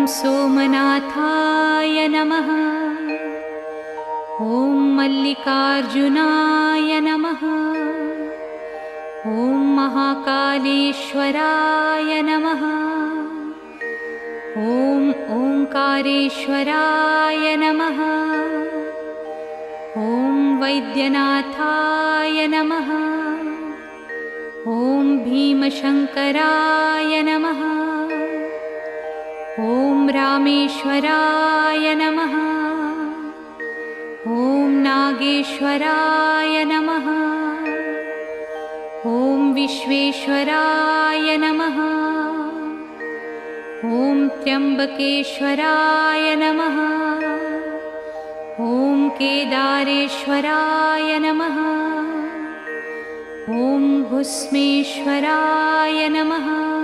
सोमनाथाय नमः। ॐ मल्लिकार्जुनाय नमः। ॐ महाकालेश्वराय नमः। ॐ ओंकारेश्वराय नमः। ॐ वैद्यनाथाय नमः। ॐ भीमशंकराय नमः। ॐ रामेश्वराय नमः। ॐ नागेश्वराय नमः। ॐ विश्वेश्वराय नमः। ॐ त्र्यंबकेश्वराय नमः। ॐ केदारेश्वराय नमः। ॐ भुस्मेश्वराय नमः।